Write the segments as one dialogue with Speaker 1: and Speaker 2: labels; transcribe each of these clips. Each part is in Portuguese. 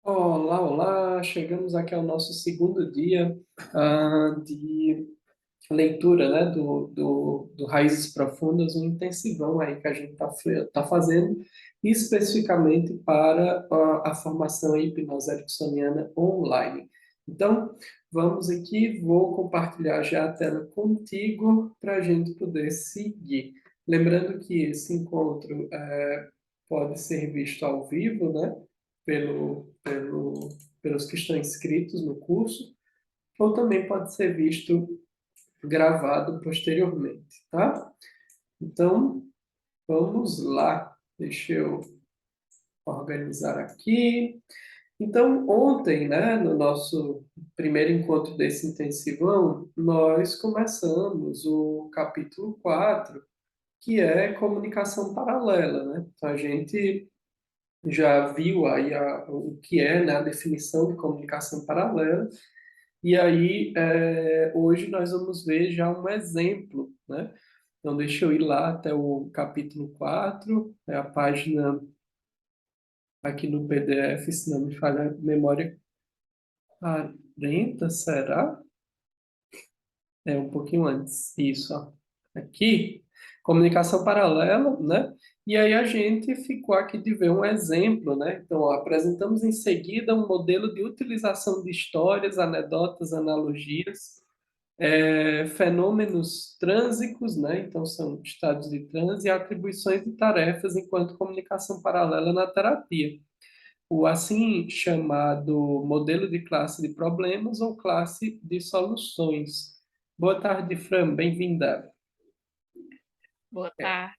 Speaker 1: Olá, olá! Chegamos aqui ao nosso segundo dia de leitura, né, do Raízes Profundas, um intensivão aí que a gente tá fazendo, especificamente para a formação em hipnose ericksoniana online. Então, vamos aqui, vou compartilhar já a tela contigo para a gente poder seguir. Lembrando que esse encontro pode ser visto ao vivo, né, pelos que estão inscritos no curso, ou também pode ser visto gravado posteriormente, tá? Então, vamos lá. Deixa eu organizar aqui. Então, ontem, né, no nosso primeiro encontro desse intensivão, nós começamos o capítulo 4, que é comunicação paralela, né? Então, a gente já viu aí o que é, né, a definição de comunicação paralela. E aí, hoje nós vamos ver já um exemplo, né? Então, deixa eu ir lá até o capítulo 4, é a página aqui no PDF, se não me falha a memória, 40, será? É um pouquinho antes. Isso, ó. Aqui, comunicação paralela, né? E aí a gente ficou aqui de ver um exemplo, né? Então, ó, apresentamos em seguida um modelo de utilização de histórias, anedotas, analogias, fenômenos trânsicos, né? Então, são estados de transe e atribuições de tarefas enquanto comunicação paralela na terapia. O assim chamado modelo de classe de problemas ou classe de soluções. Boa tarde, Fran, bem-vinda.
Speaker 2: Boa tarde.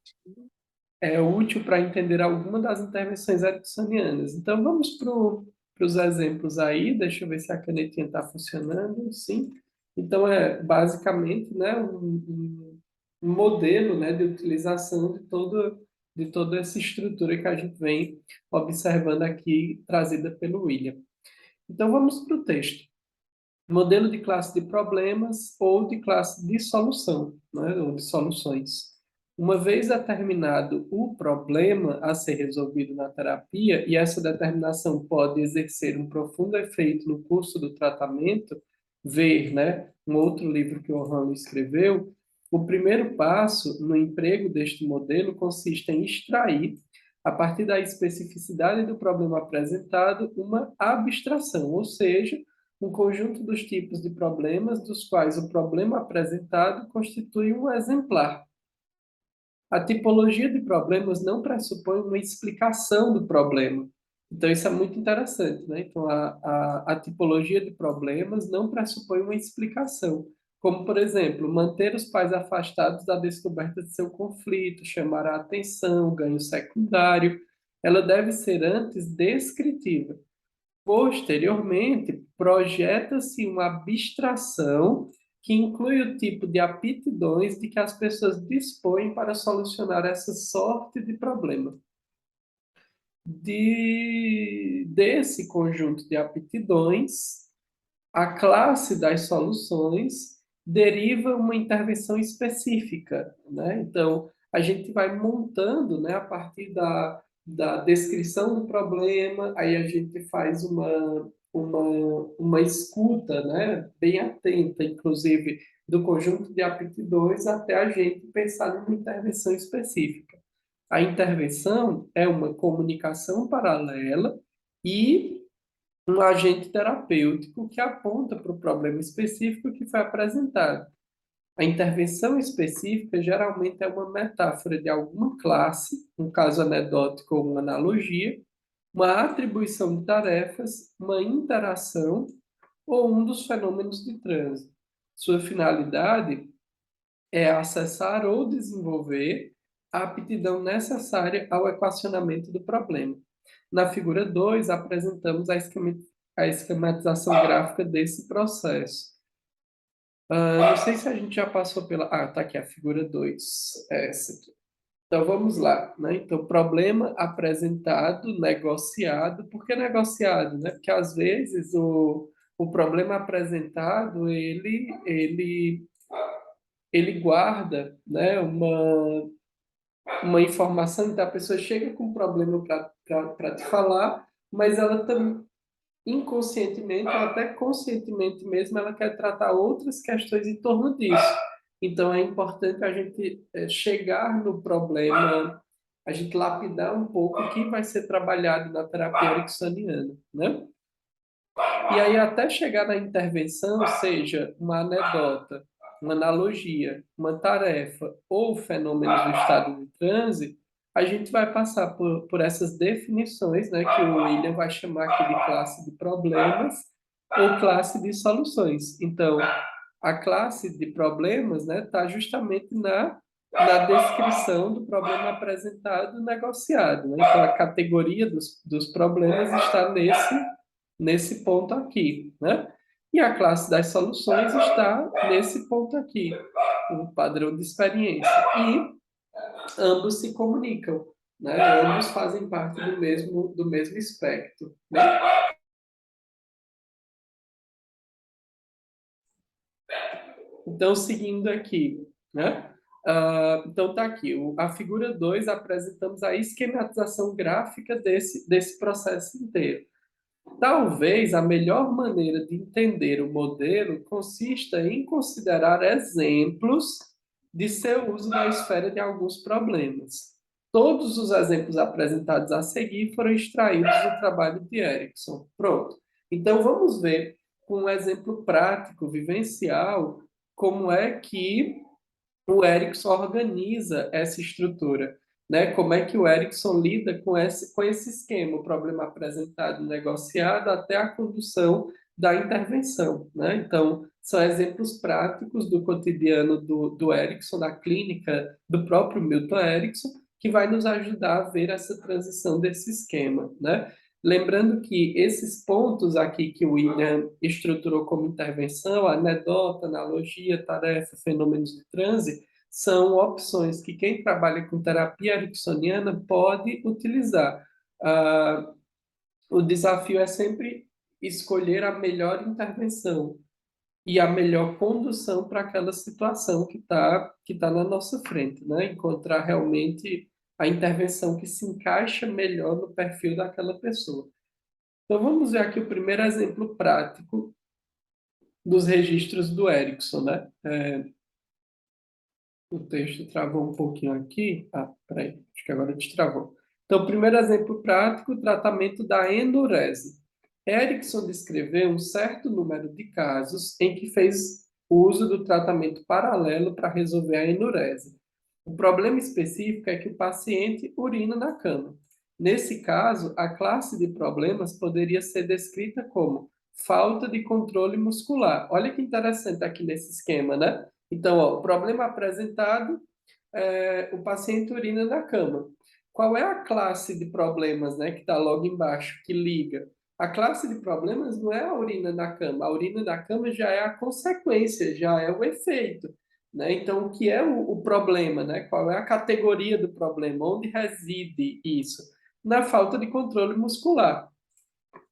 Speaker 1: É útil para entender alguma das intervenções ericksonianas. Então, vamos para os exemplos aí. Deixa eu ver se a canetinha está funcionando. Sim. Então, é basicamente, né, um modelo, né, de utilização de toda essa estrutura que a gente vem observando aqui, trazida pelo William. Então, vamos para o texto. Modelo de classe de problemas ou de classe de solução, né, ou de soluções. Uma vez determinado o problema a ser resolvido na terapia, e essa determinação pode exercer um profundo efeito no curso do tratamento, ver, né, um outro livro que o Orlando escreveu, o primeiro passo no emprego deste modelo consiste em extrair, a partir da especificidade do problema apresentado, uma abstração, ou seja, um conjunto dos tipos de problemas dos quais o problema apresentado constitui um exemplar. A tipologia de problemas não pressupõe uma explicação do problema. Então, isso é muito interessante, né? Então, a tipologia de problemas não pressupõe uma explicação. Como, por exemplo, manter os pais afastados da descoberta de seu conflito, chamar a atenção, ganho secundário. Ela deve ser antes descritiva. Posteriormente, projeta-se uma abstração que inclui o tipo de aptidões de que as pessoas dispõem para solucionar essa sorte de problema. Desse conjunto de aptidões, a classe das soluções deriva uma intervenção específica, né? Então, a gente vai montando, né, a partir da descrição do problema, aí a gente faz uma escuta, né, bem atenta, inclusive, do conjunto de aptidões, até a gente pensar numa intervenção específica. A intervenção é uma comunicação paralela e um agente terapêutico que aponta para o problema específico que foi apresentado. A intervenção específica geralmente é uma metáfora de alguma classe, um caso anedótico ou uma analogia, uma atribuição de tarefas, uma interação ou um dos fenômenos de trânsito. Sua finalidade é acessar ou desenvolver a aptidão necessária ao equacionamento do problema. Na figura 2 apresentamos a esquematização gráfica desse processo. Não sei se a gente já passou pela. Ah, tá aqui a figura 2. Essa aqui. Então vamos lá, né? Então, problema apresentado, negociado. Por que negociado, né? Porque às vezes o problema apresentado, ele guarda, né, uma informação, então a pessoa chega com um problema para te falar, mas ela também inconscientemente ou até conscientemente mesmo, ela quer tratar outras questões em torno disso. Então, é importante a gente chegar no problema, a gente lapidar um pouco o que vai ser trabalhado na terapia ericksoniana, né? E aí, até chegar na intervenção, seja uma anedota, uma analogia, uma tarefa ou fenômenos do estado de transe, a gente vai passar por essas definições, né, que o William vai chamar aqui de classe de problemas ou classe de soluções. Então, a classe de problemas, né, está justamente na descrição do problema apresentado e negociado, né? Então, a categoria dos problemas está nesse ponto aqui, né? E a classe das soluções está nesse ponto aqui, o padrão de experiência. E ambos se comunicam, né? Ambos fazem parte do mesmo espectro, né? Então, seguindo aqui, né? Então, tá aqui. A figura 2 apresentamos a esquematização gráfica desse processo inteiro. Talvez a melhor maneira de entender o modelo consista em considerar exemplos de seu uso na esfera de alguns problemas. Todos os exemplos apresentados a seguir foram extraídos do trabalho de Erickson. Pronto. Então, vamos ver com um exemplo prático, vivencial, como é que o Erickson organiza essa estrutura, né? Como é que o Erickson lida com esse esquema, o problema apresentado, negociado, até a condução da intervenção, né? Então, são exemplos práticos do cotidiano do Erickson, da clínica do próprio Milton Erickson, que vai nos ajudar a ver essa transição desse esquema, né? Lembrando que esses pontos aqui que o William estruturou como intervenção, anedota, analogia, tarefa, fenômenos de transe, são opções que quem trabalha com terapia ericksoniana pode utilizar. O desafio é sempre escolher a melhor intervenção e a melhor condução para aquela situação que tá na nossa frente, né? Encontrar realmente a intervenção que se encaixa melhor no perfil daquela pessoa. Então, vamos ver aqui o primeiro exemplo prático dos registros do Erickson, né? O texto travou um pouquinho aqui. Peraí, acho que agora destravou. Então, primeiro exemplo prático, tratamento da enurese. Erickson descreveu um certo número de casos em que fez uso do tratamento paralelo para resolver a enurese. O problema específico é que o paciente urina na cama. Nesse caso, a classe de problemas poderia ser descrita como falta de controle muscular. Olha que interessante aqui nesse esquema, né? Então, ó, o problema apresentado é o paciente urina na cama. Qual é a classe de problemas, né, que está logo embaixo, que liga? A classe de problemas não é a urina na cama. A urina na cama já é a consequência, já é o efeito, né? Então, o que é o problema, né? Qual é a categoria do problema? Onde reside isso? Na falta de controle muscular.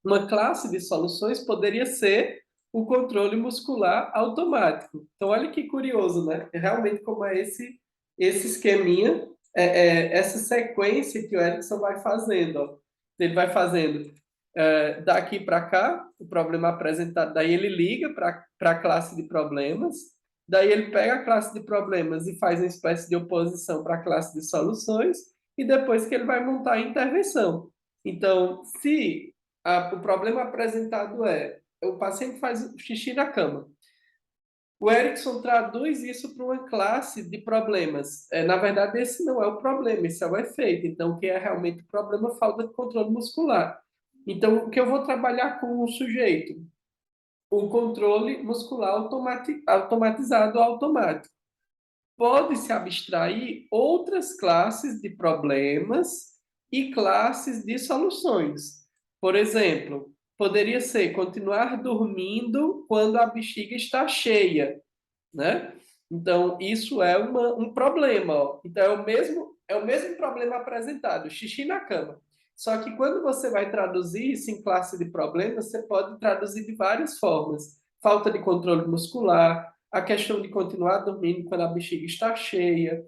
Speaker 1: Uma classe de soluções poderia ser o controle muscular automático. Então, olha que curioso, né? Realmente como é esse esqueminha, essa sequência que o Erickson vai fazendo. Ó. Ele vai fazendo daqui para cá, o problema apresentado, daí ele liga para a classe de problemas, daí ele pega a classe de problemas e faz uma espécie de oposição para a classe de soluções, e depois que ele vai montar a intervenção. Então, se o problema apresentado é o paciente faz xixi na cama. O Erickson traduz isso para uma classe de problemas. Na verdade, esse não é o problema, esse é o efeito. Então, o que é realmente o problema? Falta de controle muscular. Então, o que eu vou trabalhar com o sujeito? O controle muscular automatizado automático. Pode-se abstrair outras classes de problemas e classes de soluções. Por exemplo, poderia ser continuar dormindo quando a bexiga está cheia, né? Então, isso é um problema. Ó. Então, é o mesmo problema apresentado, xixi na cama. Só que quando você vai traduzir isso em classe de problemas, você pode traduzir de várias formas. Falta de controle muscular, a questão de continuar dormindo quando a bexiga está cheia,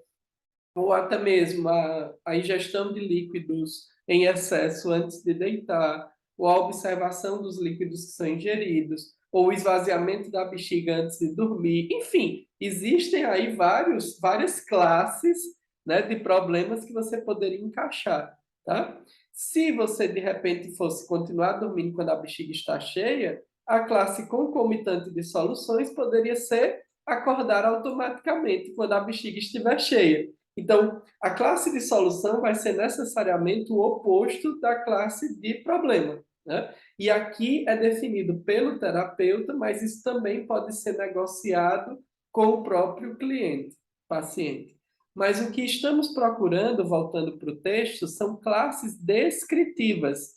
Speaker 1: ou até mesmo a ingestão de líquidos em excesso antes de deitar, ou a observação dos líquidos que são ingeridos, ou o esvaziamento da bexiga antes de dormir. Enfim, existem aí várias classes, né, de problemas que você poderia encaixar, tá? Se você, de repente, fosse continuar dormindo quando a bexiga está cheia, a classe concomitante de soluções poderia ser acordar automaticamente quando a bexiga estiver cheia. Então, a classe de solução vai ser necessariamente o oposto da classe de problema, né? E aqui é definido pelo terapeuta, mas isso também pode ser negociado com o próprio cliente, paciente. Mas o que estamos procurando, voltando para o texto, são classes descritivas,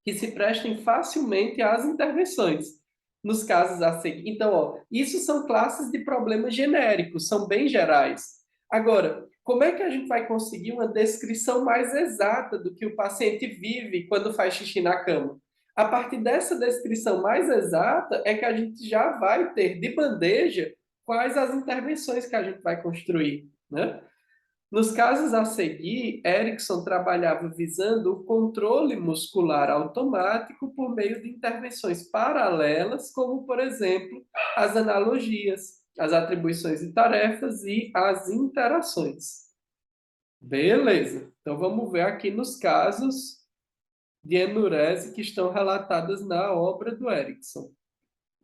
Speaker 1: que se prestem facilmente às intervenções. Nos casos a seguir. Então, ó, isso são classes de problemas genéricos, são bem gerais. Agora, como é que a gente vai conseguir uma descrição mais exata do que o paciente vive quando faz xixi na cama? A partir dessa descrição mais exata é que a gente já vai ter de bandeja quais as intervenções que a gente vai construir, né? Nos casos a seguir, Erickson trabalhava visando o controle muscular automático por meio de intervenções paralelas, como, por exemplo, as analogias, as atribuições de tarefas e as interações. Beleza. Então vamos ver aqui nos casos de enurese que estão relatados na obra do Erickson.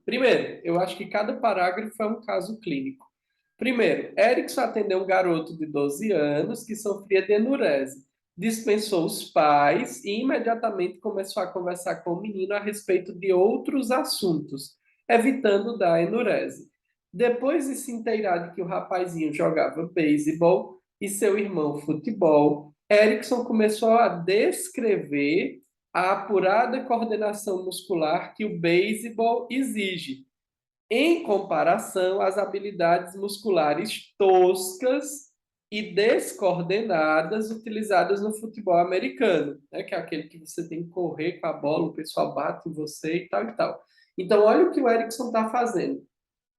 Speaker 1: Primeiro, eu acho que cada parágrafo é um caso clínico. Primeiro, Erickson atendeu um garoto de 12 anos que sofria de enurese. Dispensou os pais e imediatamente começou a conversar com o menino a respeito de outros assuntos, evitando dar enurese. Depois de se inteirar de que o rapazinho jogava beisebol e seu irmão futebol, Erickson começou a descrever a apurada coordenação muscular que o beisebol exige, em comparação às habilidades musculares toscas e descoordenadas utilizadas no futebol americano, né? Que é aquele que você tem que correr com a bola, o pessoal bate em você e tal e tal. Então, olha o que o Erickson está fazendo.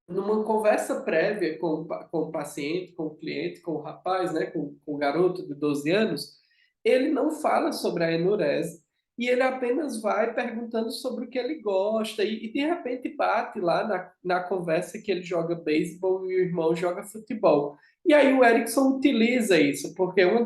Speaker 1: Numa conversa prévia com o paciente, com o cliente, com o rapaz, né, com o garoto de 12 anos, ele não fala sobre a enurese e ele apenas vai perguntando sobre o que ele gosta e de repente bate lá na conversa que ele joga beisebol e o irmão joga futebol. E aí o Erickson utiliza isso, porque um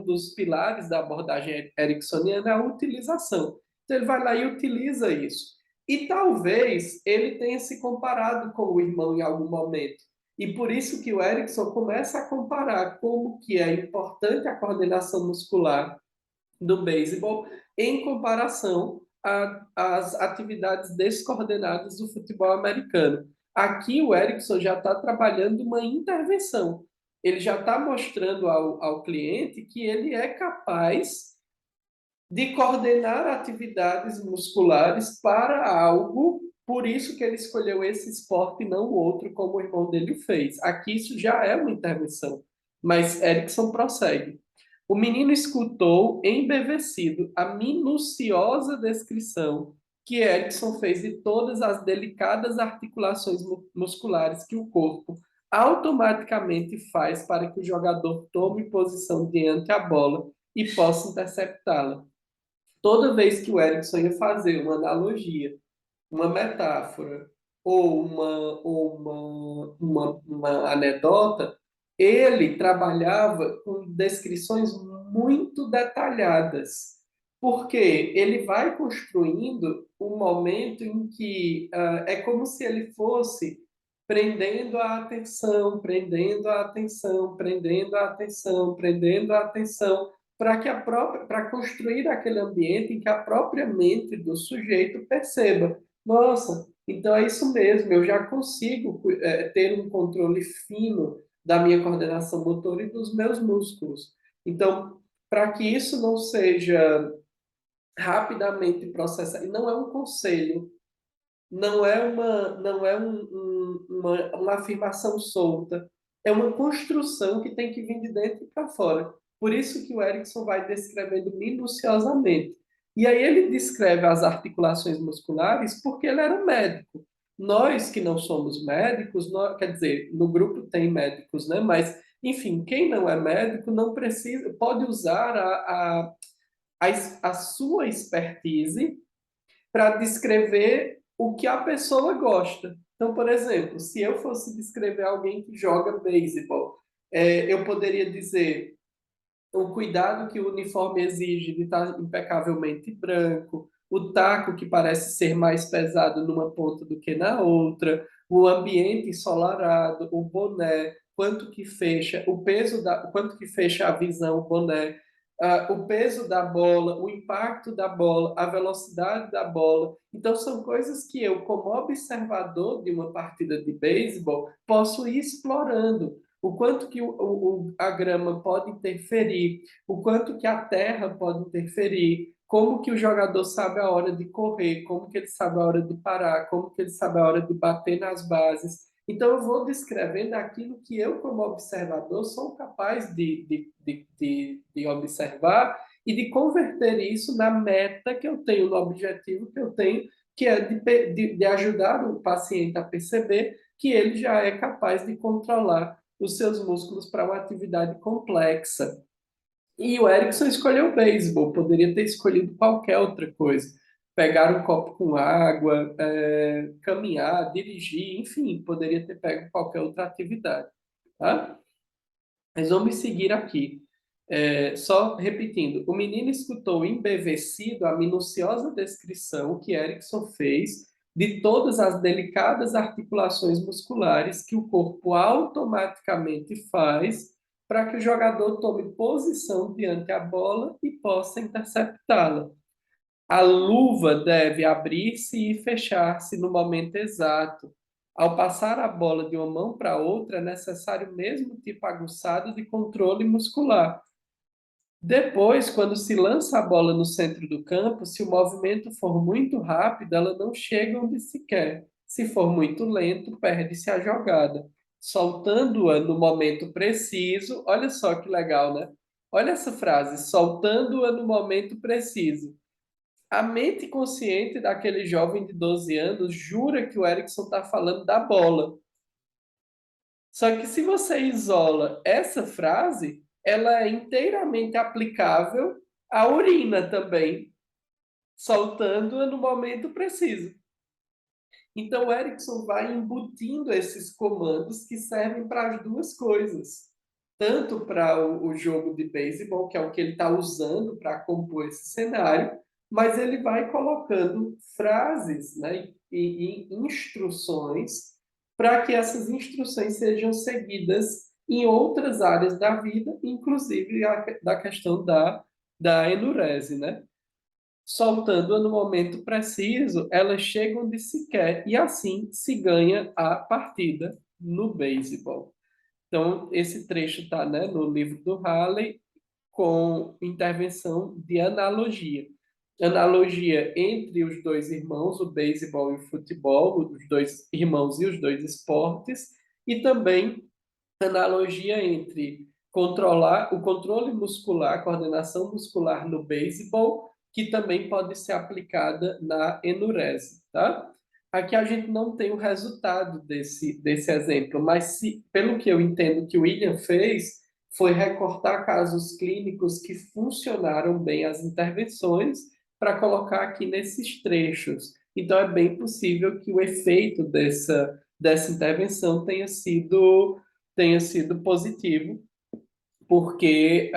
Speaker 1: dos pilares da abordagem ericksoniana é a utilização. Então ele vai lá e utiliza isso. E talvez ele tenha se comparado com o irmão em algum momento. E por isso que o Erickson começa a comparar como que é importante a coordenação muscular do beisebol em comparação às atividades descoordenadas do futebol americano. Aqui o Erickson já está trabalhando uma intervenção. Ele já está mostrando ao cliente que ele é capaz de coordenar atividades musculares para algo, por isso que ele escolheu esse esporte e não o outro, como o irmão dele fez. Aqui isso já é uma intervenção, mas Erickson prossegue. O menino escutou, embevecido, a minuciosa descrição que Erickson fez de todas as delicadas articulações musculares que o corpo automaticamente faz para que o jogador tome posição diante da bola e possa interceptá-la. Toda vez que o Erickson ia fazer uma analogia, uma metáfora ou uma anedota, ele trabalhava com descrições muito detalhadas, porque ele vai construindo um momento em que é como se ele fosse prendendo a atenção, prendendo a atenção, prendendo a atenção, prendendo a atenção, para que para construir aquele ambiente em que a própria mente do sujeito perceba, nossa, então é isso mesmo, eu já consigo ter um controle fino da minha coordenação motora e dos meus músculos. Então, para que isso não seja rapidamente processado, e não é um conselho, não é uma afirmação solta, é uma construção que tem que vir de dentro para fora. Por isso que o Erickson vai descrevendo minuciosamente. E aí ele descreve as articulações musculares porque ele era médico. Nós que não somos médicos, quer dizer, no grupo tem médicos, né? Mas, enfim, quem não é médico não precisa, pode usar a sua expertise para descrever o que a pessoa gosta. Então, por exemplo, se eu fosse descrever alguém que joga beisebol, eu poderia dizer o cuidado que o uniforme exige de estar impecavelmente branco, o taco que parece ser mais pesado numa ponta do que na outra, o ambiente ensolarado, o boné, quanto que fecha, quanto que fecha a visão, o boné, o peso da bola, o impacto da bola, a velocidade da bola. Então, são coisas que eu, como observador de uma partida de beisebol, posso ir explorando o quanto que a grama pode interferir, o quanto que a terra pode interferir, como que o jogador sabe a hora de correr, como que ele sabe a hora de parar, como que ele sabe a hora de bater nas bases. Então, eu vou descrevendo aquilo que eu, como observador, sou capaz de observar e de converter isso na meta que eu tenho, no objetivo que eu tenho, que é de ajudar o paciente a perceber que ele já é capaz de controlar os seus músculos para uma atividade complexa. E o Erickson escolheu o beisebol, poderia ter escolhido qualquer outra coisa. Pegar um copo com água, caminhar, dirigir, enfim, poderia ter pego qualquer outra atividade. Tá? Mas vamos seguir aqui. Só repetindo, o menino escutou embevecido a minuciosa descrição que Erickson fez de todas as delicadas articulações musculares que o corpo automaticamente faz para que o jogador tome posição diante da bola e possa interceptá-la. A luva deve abrir-se e fechar-se no momento exato. Ao passar a bola de uma mão para outra, é necessário o mesmo tipo aguçado de controle muscular. Depois, quando se lança a bola no centro do campo, se o movimento for muito rápido, ela não chega onde se quer. Se for muito lento, perde-se a jogada. Soltando-a no momento preciso, olha só que legal, né? Olha essa frase, soltando-a no momento preciso. A mente consciente daquele jovem de 12 anos jura que o Erickson está falando da bola. Só que se você isola essa frase, ela é inteiramente aplicável à urina também, soltando-a no momento preciso. Então, o Erickson vai embutindo esses comandos que servem para as duas coisas. Tanto para o jogo de beisebol, que é o que ele está usando para compor esse cenário, mas ele vai colocando frases, né, e instruções para que essas instruções sejam seguidas em outras áreas da vida, inclusive da questão da enurese, né? Soltando-a no momento preciso, elas chegam onde se quer e assim se ganha a partida no beisebol. Então, esse trecho está, né, no livro do Halley com intervenção de analogia. Analogia entre os dois irmãos, o beisebol e o futebol, os dois irmãos e os dois esportes, e também analogia entre controlar o controle muscular, a coordenação muscular no beisebol, que também pode ser aplicada na enurese, tá? Aqui a gente não tem o resultado desse exemplo, mas pelo que eu entendo que o William fez, foi recortar casos clínicos que funcionaram bem as intervenções para colocar aqui nesses trechos. Então é bem possível que o efeito dessa intervenção tenha sido positivo, porque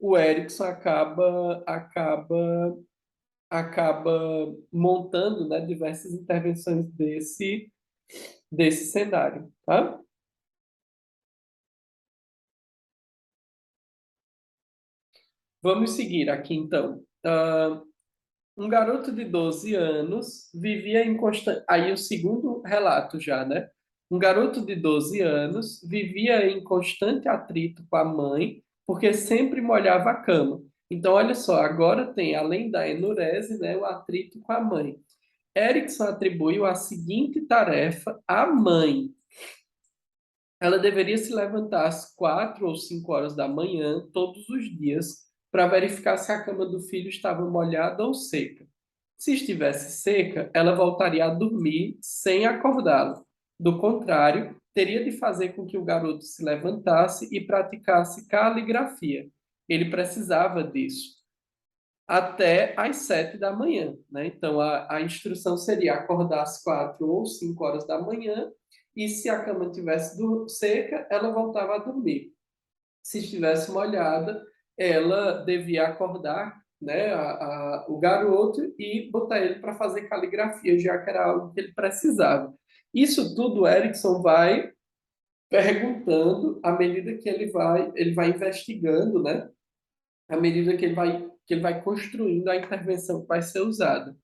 Speaker 1: o Erickson acaba montando, né, diversas intervenções desse cenário, tá? Vamos seguir aqui, então. Um garoto de 12 anos vivia em constante. Aí, o segundo relato já, né? Um garoto de 12 anos vivia em constante atrito com a mãe, porque sempre molhava a cama. Então, olha só, agora tem, além da enurese, né, o atrito com a mãe. Erickson atribuiu a seguinte tarefa à mãe. Ela deveria se levantar às 4 ou 5 horas da manhã, todos os dias, para verificar se a cama do filho estava molhada ou seca. Se estivesse seca, ela voltaria a dormir sem acordá-lo. Do contrário, teria de fazer com que o garoto se levantasse e praticasse caligrafia. Ele precisava disso. até às 7 da manhã, né? Então, a instrução seria acordar às 4 ou 5 horas da manhã, e se a cama tivesse seca, ela voltava a dormir. Se estivesse molhada, ela devia acordar, né, o garoto e botar ele para fazer caligrafia, já que era algo que ele precisava. Isso tudo o Erickson vai perguntando à medida que ele vai investigando, né? À medida que ele vai construindo a intervenção que vai ser usada.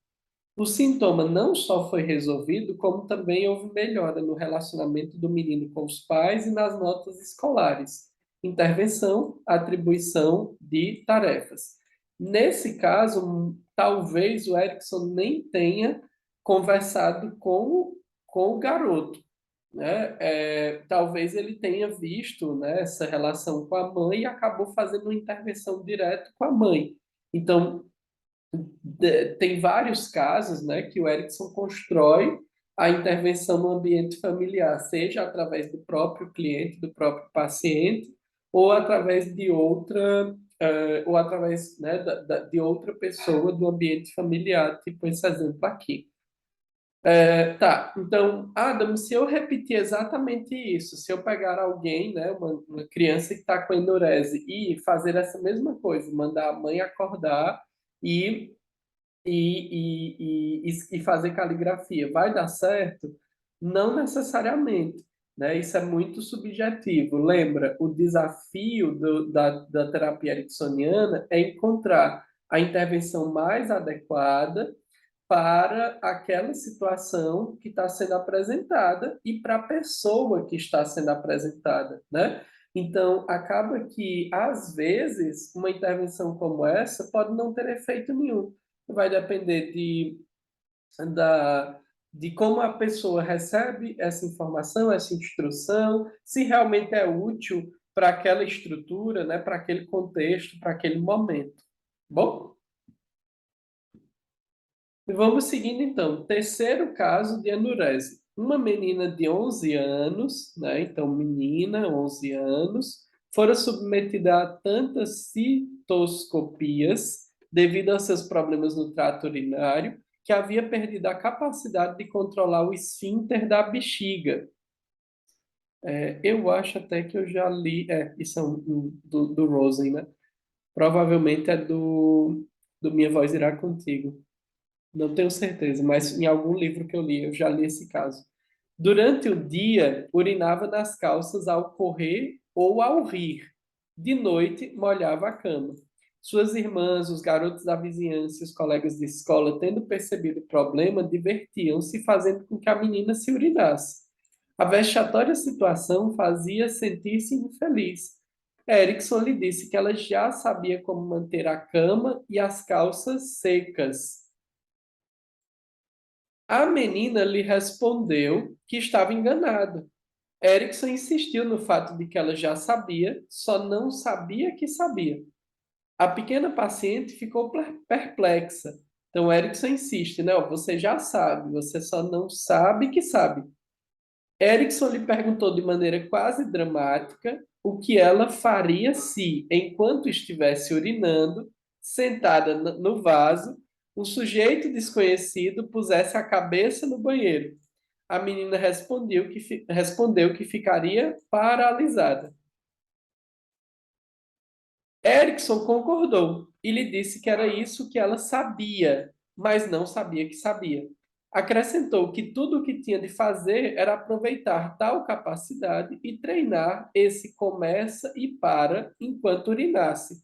Speaker 1: O sintoma não só foi resolvido, como também houve melhora no relacionamento do menino com os pais e nas notas escolares. Intervenção, atribuição de tarefas. Nesse caso, talvez o Erickson nem tenha conversado com o garoto, né? Talvez ele tenha visto, né, essa relação com a mãe e acabou fazendo uma intervenção direta com a mãe. Então, tem vários casos, né, que o Erickson constrói a intervenção no ambiente familiar, seja através do próprio cliente, do próprio paciente, ou através de outra, ou através, né, de outra pessoa do ambiente familiar, tipo esse exemplo aqui. Tá, então, Adam, se eu repetir exatamente isso, se eu pegar alguém, né, uma criança que está com enurese e fazer essa mesma coisa, mandar a mãe acordar e e fazer caligrafia. Vai dar certo? Não necessariamente, né? Isso é muito subjetivo. Lembra, o desafio da terapia ericksoniana é encontrar a intervenção mais adequada para aquela situação que está sendo apresentada e para a pessoa que está sendo apresentada, né? Então, acaba que, às vezes, uma intervenção como essa pode não ter efeito nenhum. Vai depender da, de como a pessoa recebe essa informação, essa instrução, se realmente é útil para aquela estrutura, né, para aquele contexto, para aquele momento. Bom? E vamos seguindo então. Terceiro caso de anurese. Uma menina de 11 anos, né? Então, menina, 11 anos, fora submetida a tantas citoscopias devido aos seus problemas no trato urinário, que havia perdido a capacidade de controlar o esfíncter da bexiga. Eu acho até que eu já li. Isso é do Rosen, né? Provavelmente é do Minha Voz Irá Contigo. Não tenho certeza, mas em algum livro que eu li, eu já li esse caso. Durante o dia, urinava nas calças ao correr ou ao rir. De noite, molhava a cama. Suas irmãs, os garotos da vizinhança e os colegas de escola, tendo percebido o problema, divertiam-se, fazendo com que a menina se urinasse. A vexatória situação fazia sentir-se infeliz. Erickson lhe disse que ela já sabia como manter a cama e as calças secas. A menina lhe respondeu que estava enganado. Erickson insistiu no fato de que ela já sabia, só não sabia que sabia. A pequena paciente ficou perplexa. Então, Erickson insiste, né? Ó, você já sabe, você só não sabe que sabe. Erickson lhe perguntou de maneira quase dramática o que ela faria se, enquanto estivesse urinando, sentada no vaso, um sujeito desconhecido pusesse a cabeça no banheiro. A menina respondeu que ficaria paralisada. Erickson concordou e lhe disse que era isso que ela sabia, mas não sabia que sabia. Acrescentou que tudo o que tinha de fazer era aproveitar tal capacidade e treinar esse começa e para enquanto urinasse.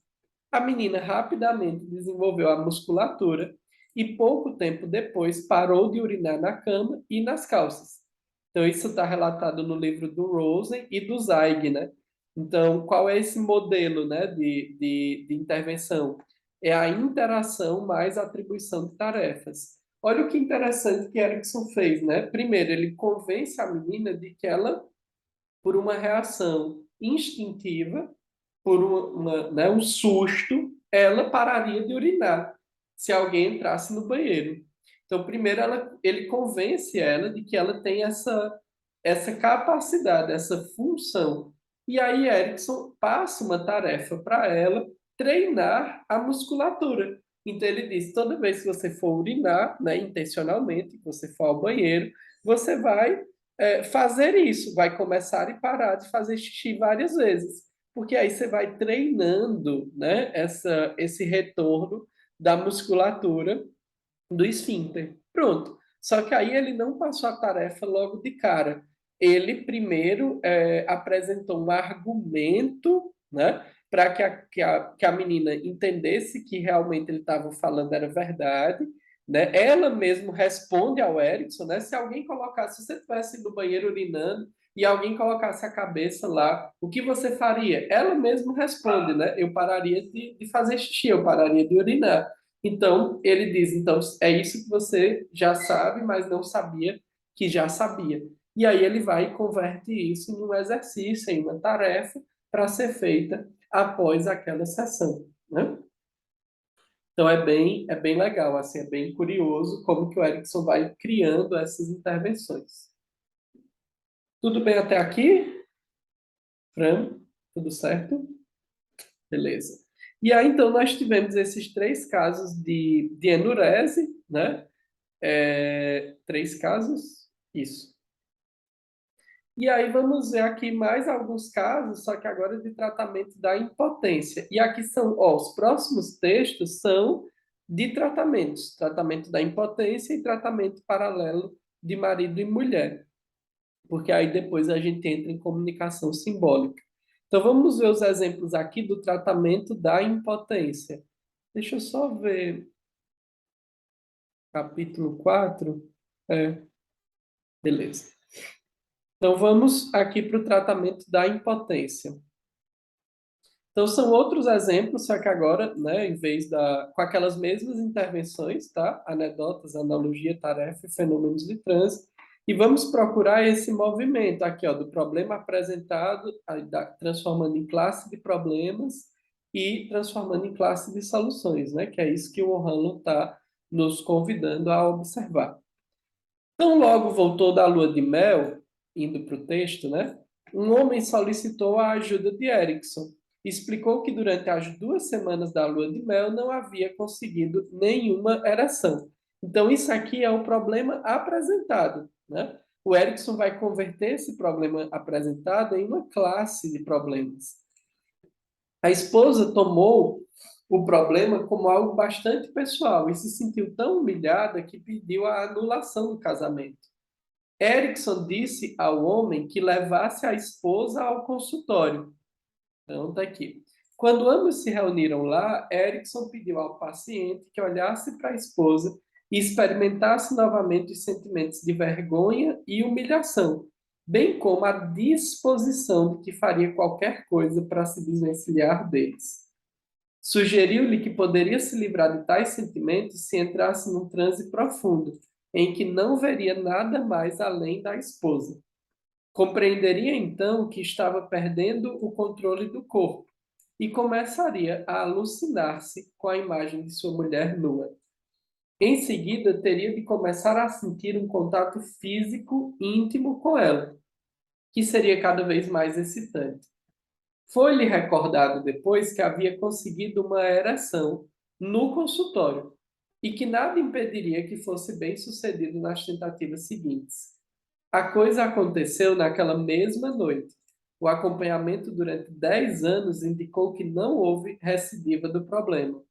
Speaker 1: A menina rapidamente desenvolveu a musculatura e pouco tempo depois parou de urinar na cama e nas calças. Então, isso está relatado no livro do Rosen e do Zweig, né? Então, qual é esse modelo, né, de intervenção? É a interação mais a atribuição de tarefas. Olha o que interessante que Erickson fez, né? Primeiro, ele convence a menina de que ela, por uma reação instintiva, por né, um susto, ela pararia de urinar se alguém entrasse no banheiro. Então, primeiro, ele convence ela de que ela tem essa capacidade, essa função. E aí, Erickson passa uma tarefa para ela treinar a musculatura. Então ele diz, toda vez que você for urinar, né, intencionalmente, que você for ao banheiro, você vai fazer isso, vai começar e parar de fazer xixi várias vezes, porque aí você vai treinando, né, esse retorno da musculatura do esfíncter. Pronto. Só que aí ele não passou a tarefa logo de cara. Ele primeiro apresentou um argumento, né, para que a menina entendesse que realmente ele estava falando era verdade, né? Ela mesmo responde ao Erickson, né? Se alguém colocasse, se você estivesse no banheiro urinando e alguém colocasse a cabeça lá, o que você faria? Ela mesmo responde, né? Eu pararia de fazer xixi, eu pararia de urinar. Então, ele diz, então, é isso que você já sabe, mas não sabia que já sabia. E aí ele vai e converte isso em um exercício, em uma tarefa para ser feita após aquela sessão, né? Então é bem legal, assim, é bem curioso como que o Erickson vai criando essas intervenções. Tudo bem até aqui, Fran? Tudo certo? Beleza. E aí, então, nós tivemos esses três casos de enurese, né? Três casos? Isso. E aí vamos ver aqui mais alguns casos, só que agora de tratamento da impotência. E aqui são, ó, os próximos textos são de tratamentos, tratamento da impotência e tratamento paralelo de marido e mulher, porque aí depois a gente entra em comunicação simbólica. Então vamos ver os exemplos aqui do tratamento da impotência. Deixa eu só ver capítulo 4. Beleza. Então vamos aqui para o tratamento da impotência. Então são outros exemplos, só que agora, né, em vez com aquelas mesmas intervenções, tá? Anedotas, analogia, tarefa e fenômenos de trânsito. E vamos procurar esse movimento aqui, ó, do problema apresentado, aí transformando em classe de problemas e transformando em classe de soluções, né? Que é isso que o O'Hanlon está nos convidando a observar. Então, logo voltou da lua de mel, indo para o texto, né? Um homem solicitou a ajuda de Erickson. Explicou que durante as 2 semanas da lua de mel não havia conseguido nenhuma ereção. Então, isso aqui é o problema apresentado, né? O Erickson vai converter esse problema apresentado em uma classe de problemas. A esposa tomou o problema como algo bastante pessoal e se sentiu tão humilhada que pediu a anulação do casamento. Erickson disse ao homem que levasse a esposa ao consultório. Então, está aqui. Quando ambos se reuniram lá, Erickson pediu ao paciente que olhasse para a esposa e experimentasse novamente os sentimentos de vergonha e humilhação, bem como a disposição de que faria qualquer coisa para se desvencilhar deles. Sugeriu-lhe que poderia se livrar de tais sentimentos se entrasse num transe profundo, em que não veria nada mais além da esposa. Compreenderia então que estava perdendo o controle do corpo e começaria a alucinar-se com a imagem de sua mulher nua. Em seguida, teria de começar a sentir um contato físico íntimo com ela, que seria cada vez mais excitante. Foi-lhe recordado depois que havia conseguido uma ereção no consultório e que nada impediria que fosse bem-sucedido nas tentativas seguintes. A coisa aconteceu naquela mesma noite. O acompanhamento durante 10 anos indicou que não houve recidiva do problema.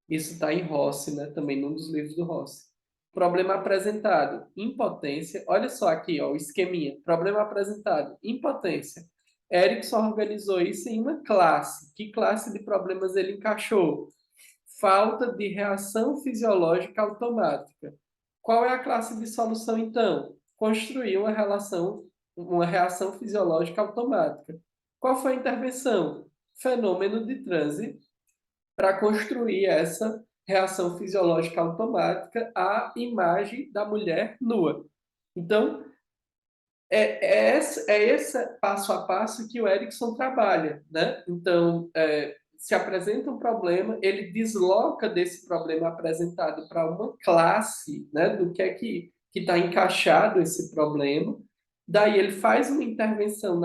Speaker 1: Isso está em Rossi, né? Também num dos livros do Rossi. Problema apresentado, impotência. Olha só aqui, ó, o esqueminha. Problema apresentado, impotência. Erickson organizou isso em uma classe. Que classe de problemas ele encaixou? Falta de reação fisiológica automática. Qual é a classe de solução, então? Construir uma reação fisiológica automática. Qual foi a intervenção? Fenômeno de transe para construir essa reação fisiológica automática à imagem da mulher nua. Então, esse passo a passo que o Erickson trabalha, né? Então, se apresenta um problema, ele desloca desse problema apresentado para uma classe, né? Do que é que está encaixado esse problema. Daí ele faz uma intervenção,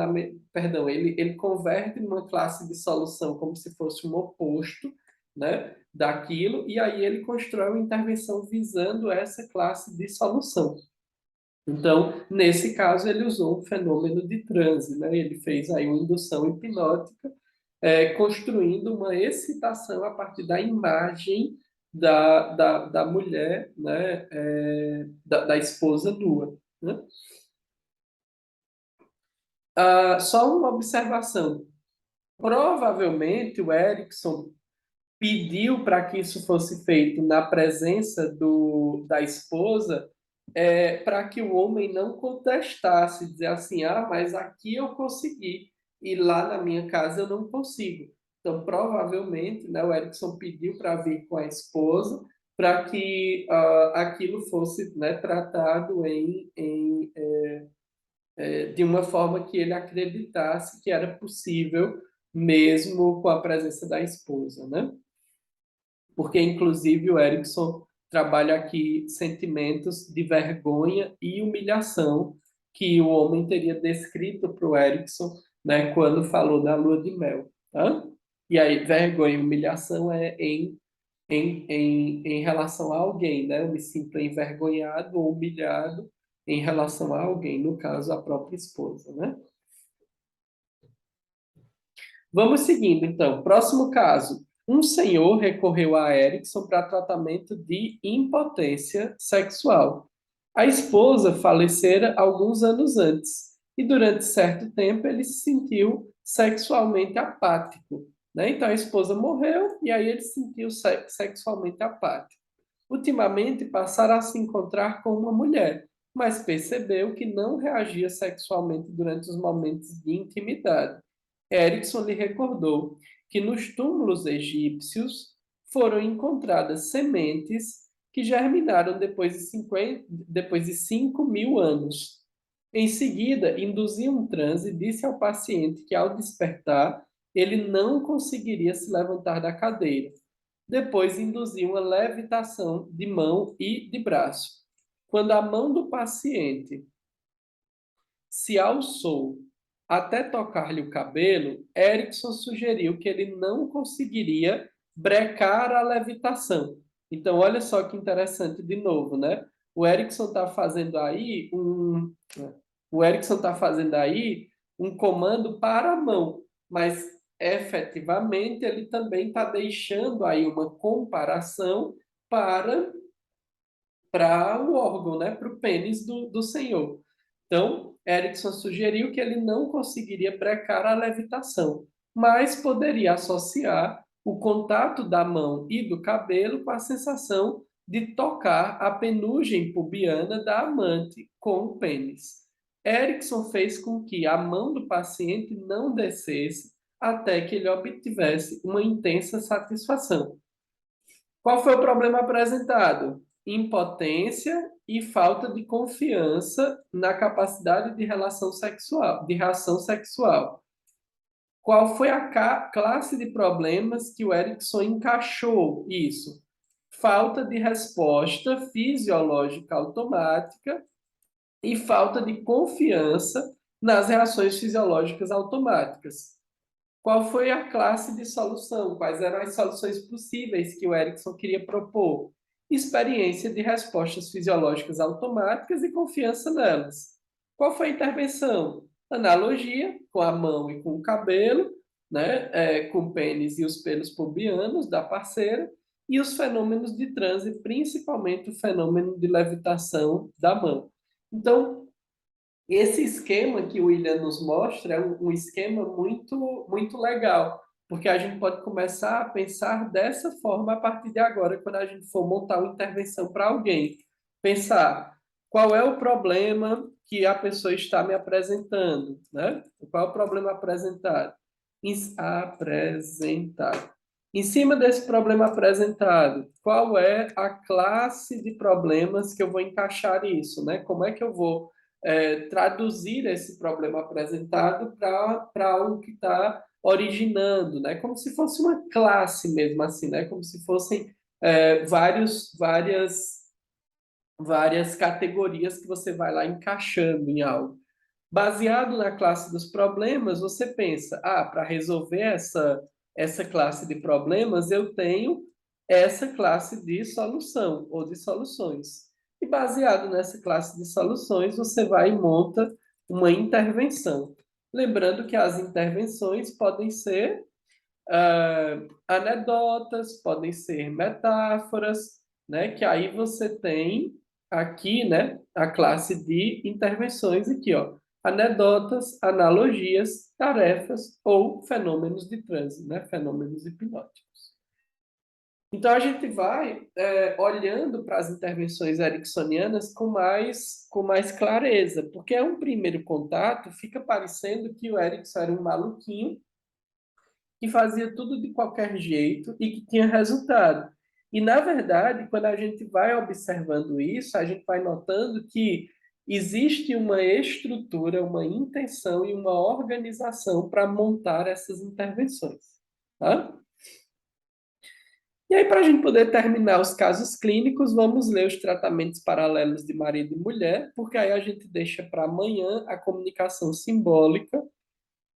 Speaker 1: perdão, ele converte numa classe de solução como se fosse um oposto, né, daquilo, e aí ele constrói uma intervenção visando essa classe de solução. Então, nesse caso, ele usou um fenômeno de transe, né? Ele fez aí uma indução hipnótica, construindo uma excitação a partir da imagem da mulher, né? Da esposa nua, né? Só uma observação. Provavelmente o Erickson pediu para que isso fosse feito na presença da esposa, para que o homem não contestasse, dizer assim, ah, mas aqui eu consegui, e lá na minha casa eu não consigo. Então, provavelmente, né, o Erickson pediu para vir com a esposa, para que aquilo fosse, né, tratado de uma forma que ele acreditasse que era possível, mesmo com a presença da esposa, né? Porque, inclusive, o Erickson trabalha aqui sentimentos de vergonha e humilhação que o homem teria descrito para o Erickson, né, quando falou da lua de mel. Tá? E aí, vergonha e humilhação é em relação a alguém, né? Eu me sinto envergonhado ou humilhado em relação a alguém, no caso, a própria esposa, né? Vamos seguindo, então. Próximo caso. Um senhor recorreu a Erickson para tratamento de impotência sexual. A esposa falecera alguns anos antes e durante certo tempo ele se sentiu sexualmente apático, né? Então a esposa morreu e aí ele se sentiu sexualmente apático. Ultimamente passara a se encontrar com uma mulher, mas percebeu que não reagia sexualmente durante os momentos de intimidade. Erickson lhe recordou que nos túmulos egípcios foram encontradas sementes que germinaram depois de 5.000 anos. Em seguida, induziu um transe e disse ao paciente que, ao despertar, ele não conseguiria se levantar da cadeira. Depois, induziu uma levitação de mão e de braço. Quando a mão do paciente se alçou até tocar-lhe o cabelo, Erickson sugeriu que ele não conseguiria brecar a levitação. Então, olha só que interessante de novo, né? O Erickson está fazendo aí o Erickson está fazendo aí um comando para a mão, mas efetivamente ele também está deixando aí uma comparação para o órgão, né? Para o pênis do senhor. Então, Erickson sugeriu que ele não conseguiria brecar a levitação, mas poderia associar o contato da mão e do cabelo com a sensação de tocar a penugem pubiana da amante com o pênis. Erickson fez com que a mão do paciente não descesse até que ele obtivesse uma intensa satisfação. Qual foi o problema apresentado? Impotência e falta de confiança na capacidade de relação sexual, de reação sexual. Qual foi a classe de problemas que o Erickson encaixou isso? Falta de resposta fisiológica automática e falta de confiança nas reações fisiológicas automáticas. Qual foi a classe de solução? Quais eram as soluções possíveis que o Erickson queria propor? Experiência de respostas fisiológicas automáticas e confiança nelas. Qual foi a intervenção? Analogia com a mão e com o cabelo, né? Com o pênis e os pelos pubianos da parceira, e os fenômenos de transe, principalmente o fenômeno de levitação da mão. Então, esse esquema que o William nos mostra é um esquema muito, muito legal, porque a gente pode começar a pensar dessa forma a partir de agora, quando a gente for montar uma intervenção para alguém. Pensar qual é o problema que a pessoa está me apresentando, né? Qual é o problema apresentado? Apresentado. Em cima desse problema apresentado, qual é a classe de problemas que eu vou encaixar isso, né? Como é que eu vou traduzir esse problema apresentado para algo que está originando, né? Como se fosse uma classe mesmo assim, né? Como se fossem várias categorias que você vai lá encaixando em algo. Baseado na classe dos problemas, você pensa, para resolver essa classe de problemas, eu tenho essa classe de solução ou de soluções. E baseado nessa classe de soluções, você vai e monta uma intervenção. Lembrando que as intervenções podem ser anedotas, podem ser metáforas, né? Que aí você tem aqui, né, a classe de intervenções aqui, ó. Anedotas, analogias, tarefas ou fenômenos de transe, né? Fenômenos hipnóticos. Então a gente vai olhando para as intervenções ericksonianas com mais clareza, porque é um primeiro contato, fica parecendo que o Erickson era um maluquinho que fazia tudo de qualquer jeito e que tinha resultado. E, na verdade, quando a gente vai observando isso, a gente vai notando que existe uma estrutura, uma intenção e uma organização para montar essas intervenções. Tá? E aí, para a gente poder terminar os casos clínicos, vamos ler os tratamentos paralelos de marido e mulher, porque aí a gente deixa para amanhã a comunicação simbólica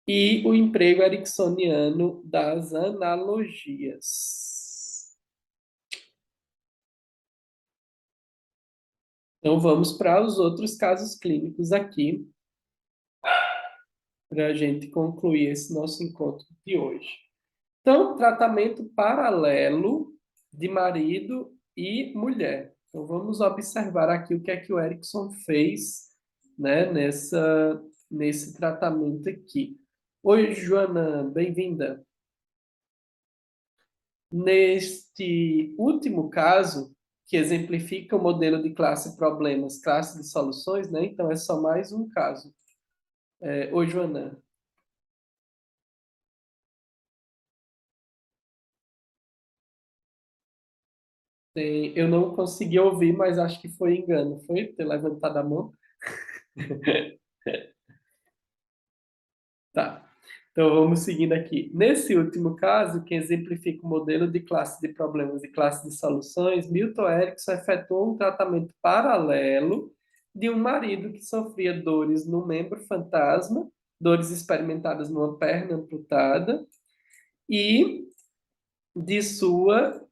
Speaker 1: e o emprego ericksoniano das analogias. Então, vamos para os outros casos clínicos aqui, para a gente concluir esse nosso encontro de hoje. Então, tratamento paralelo de marido e mulher. Então, vamos observar aqui o que é que o Erickson fez, né, nesse tratamento aqui. Oi, Joana, bem-vinda. Neste último caso, que exemplifica o modelo de classe problemas, classe de soluções, né? Então, é só mais um caso. Oi, Joana. Eu não consegui ouvir, mas acho que foi engano. Foi ter levantado a mão? Tá. Então, vamos seguindo aqui. Nesse último caso, que exemplifica o modelo de classe de problemas e classe de soluções, Milton Erickson efetuou um tratamento paralelo de um marido que sofria dores no membro fantasma, dores experimentadas numa perna amputada, e de sua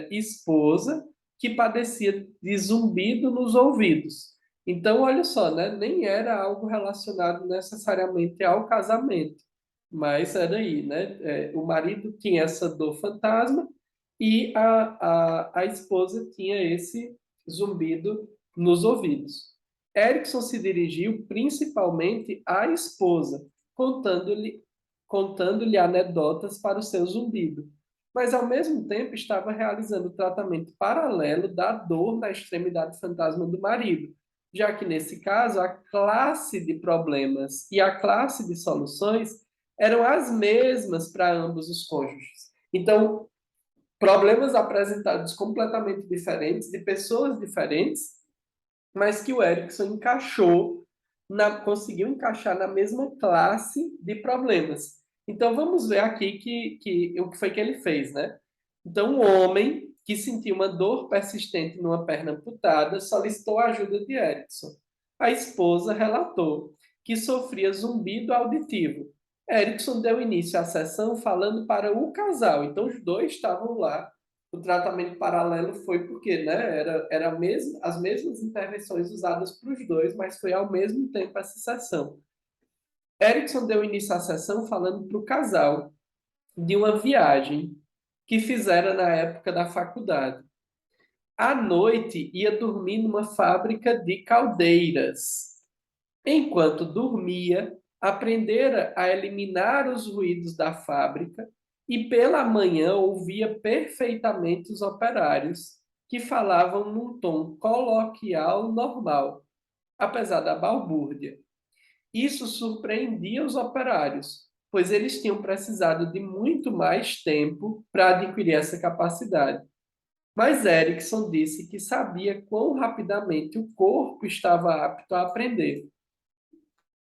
Speaker 1: esposa, que padecia de zumbido nos ouvidos. Então, olha só, né? Nem era algo relacionado necessariamente ao casamento, mas era aí, né? O marido tinha essa dor fantasma e a esposa tinha esse zumbido nos ouvidos. Erickson se dirigiu principalmente à esposa, contando-lhe anedotas para o seu zumbido, mas ao mesmo tempo estava realizando o tratamento paralelo da dor na extremidade fantasma do marido, já que nesse caso a classe de problemas e a classe de soluções eram as mesmas para ambos os cônjuges. Então, problemas apresentados completamente diferentes, de pessoas diferentes, mas que o Erickson conseguiu encaixar na mesma classe de problemas. Então vamos ver aqui o que foi que ele fez, né? Então, um homem que sentiu uma dor persistente numa perna amputada solicitou a ajuda de Erickson. A esposa relatou que sofria zumbido auditivo. Erickson deu início à sessão falando para o casal, então os dois estavam lá. O tratamento paralelo foi porque, né, era as mesmas intervenções usadas para os dois, mas foi ao mesmo tempo essa sessão. Erickson deu início à sessão falando para o casal de uma viagem que fizera na época da faculdade. À noite, ia dormir numa fábrica de caldeiras. Enquanto dormia, aprendera a eliminar os ruídos da fábrica e pela manhã ouvia perfeitamente os operários, que falavam num tom coloquial normal, apesar da balbúrdia. Isso surpreendia os operários, pois eles tinham precisado de muito mais tempo para adquirir essa capacidade. Mas Erickson disse que sabia quão rapidamente o corpo estava apto a aprender.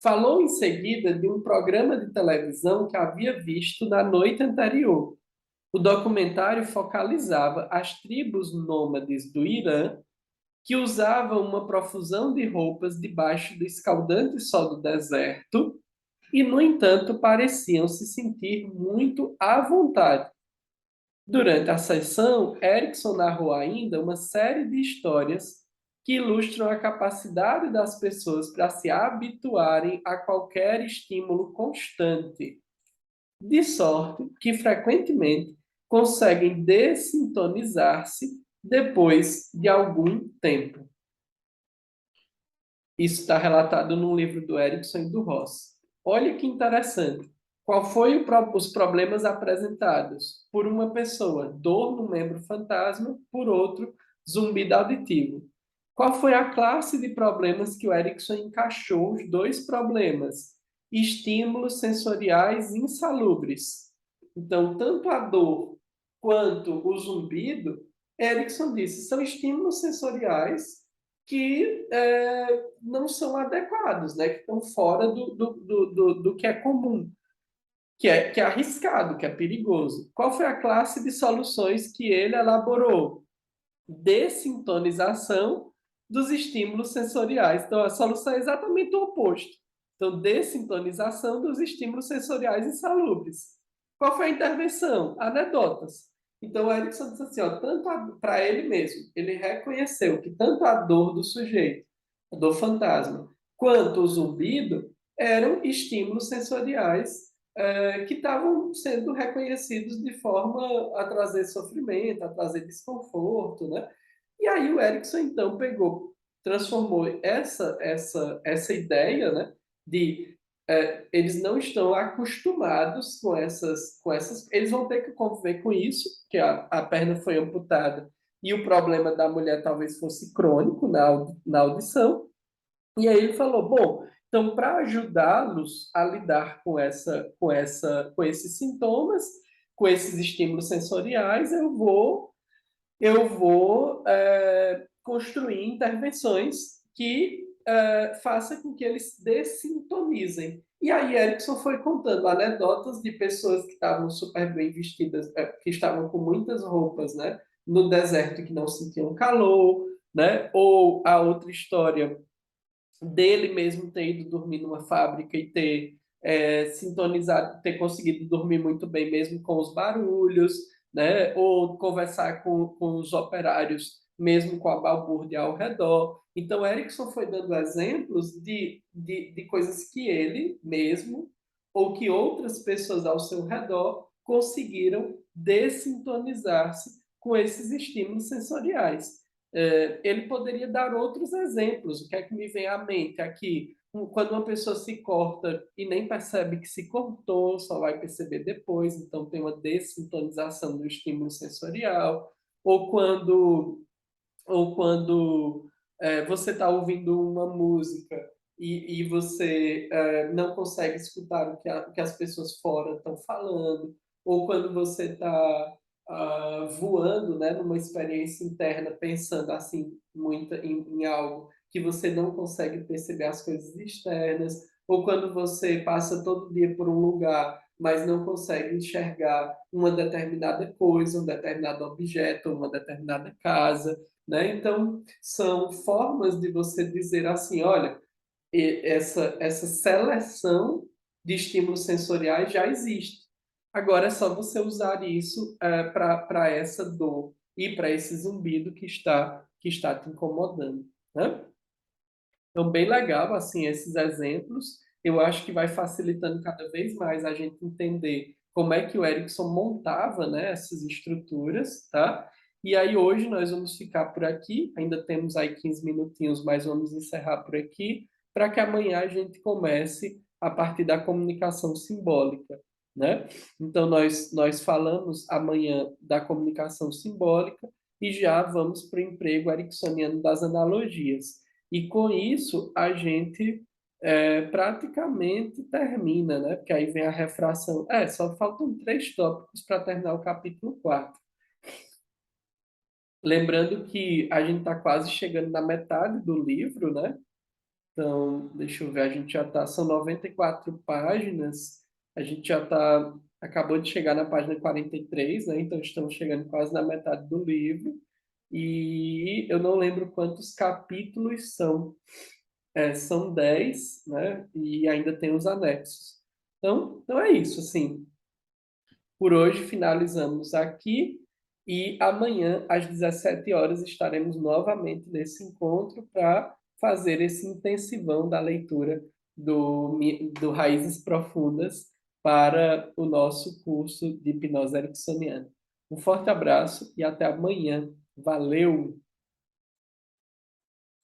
Speaker 1: Falou em seguida de um programa de televisão que havia visto na noite anterior. O documentário focalizava as tribos nômades do Irã que usavam uma profusão de roupas debaixo do escaldante sol do deserto e, no entanto, pareciam se sentir muito à vontade. Durante a sessão, Erickson narrou ainda uma série de histórias que ilustram a capacidade das pessoas para se habituarem a qualquer estímulo constante, de sorte que frequentemente conseguem dessintonizar-se depois de algum tempo. Isso está relatado no livro do Erickson e do Ross. Olha que interessante. Qual foi os problemas apresentados? Por uma pessoa, dor no membro fantasma, por outro, zumbido auditivo. Qual foi a classe de problemas que o Erickson encaixou os dois problemas? Estímulos sensoriais insalubres. Então, tanto a dor quanto o zumbido, Erickson disse, são estímulos sensoriais que não são adequados, né? Que estão fora do que é comum, que é arriscado, que é perigoso. Qual foi a classe de soluções que ele elaborou? Dessintonização dos estímulos sensoriais. Então, a solução é exatamente o oposto. Então, dessintonização dos estímulos sensoriais insalubres. Qual foi a intervenção? Anedotas. Então, o Erickson disse assim, ó, tanto para ele mesmo, ele reconheceu que tanto a dor do sujeito, a dor fantasma, quanto o zumbido eram estímulos sensoriais que estavam sendo reconhecidos de forma a trazer sofrimento, a trazer desconforto, né? E aí o Erickson então pegou, transformou essa ideia, né, de eles não estão acostumados com essas, eles vão ter que conviver com isso, que a perna foi amputada e o problema da mulher talvez fosse crônico na audição. E aí ele falou, bom, então para ajudá-los a lidar com esses sintomas, com esses estímulos sensoriais, eu vou construir intervenções que façam com que eles dessintonizem. E aí Erickson foi contando anedotas de pessoas que estavam super bem vestidas, que estavam com muitas roupas, né, no deserto que não sentiam calor, né? Ou a outra história dele mesmo ter ido dormir numa fábrica e ter sintonizado, ter conseguido dormir muito bem mesmo com os barulhos, né? Ou conversar com os operários mesmo com a balbúrdia ao redor. Então, Erickson foi dando exemplos de coisas que ele mesmo ou que outras pessoas ao seu redor conseguiram dessintonizar-se com esses estímulos sensoriais. Ele poderia dar outros exemplos. O que é que me vem à mente aqui? Quando uma pessoa se corta e nem percebe que se cortou, só vai perceber depois, então tem uma dessintonização do estímulo sensorial. Ou quando você está ouvindo uma música e você não consegue escutar o que as pessoas fora estão falando, ou quando você está voando, né, numa experiência interna, pensando assim muito em algo que você não consegue perceber as coisas externas, ou quando você passa todo dia por um lugar, mas não consegue enxergar uma determinada coisa, um determinado objeto, uma determinada casa, né? Então, são formas de você dizer assim, olha, essa seleção de estímulos sensoriais já existe. Agora é só você usar isso para essa dor e para esse zumbido que está te incomodando, né? Então, bem legal, assim, esses exemplos. Eu acho que vai facilitando cada vez mais a gente entender como é que o Erickson montava, né, essas estruturas, tá? E aí hoje nós vamos ficar por aqui, ainda temos aí 15 minutinhos, mas vamos encerrar por aqui, para que amanhã a gente comece a partir da comunicação simbólica, né? Então nós falamos amanhã da comunicação simbólica e já vamos para o emprego ericksoniano das analogias. E com isso a gente praticamente termina, né? Porque aí vem a refração. Só faltam 3 tópicos para terminar o capítulo 4. Lembrando que a gente está quase chegando na metade do livro, né? Então, deixa eu ver, a gente já está, são 94 páginas, a gente já está, acabou de chegar na página 43, né? Então estamos chegando quase na metade do livro. E eu não lembro quantos capítulos são. São 10, né? E ainda tem os anexos. Então é isso, assim. Por hoje finalizamos aqui e amanhã às 17 horas estaremos novamente nesse encontro para fazer esse intensivão da leitura do Raízes Profundas para o nosso curso de hipnose ericksoniana. Um forte abraço e até amanhã. Valeu!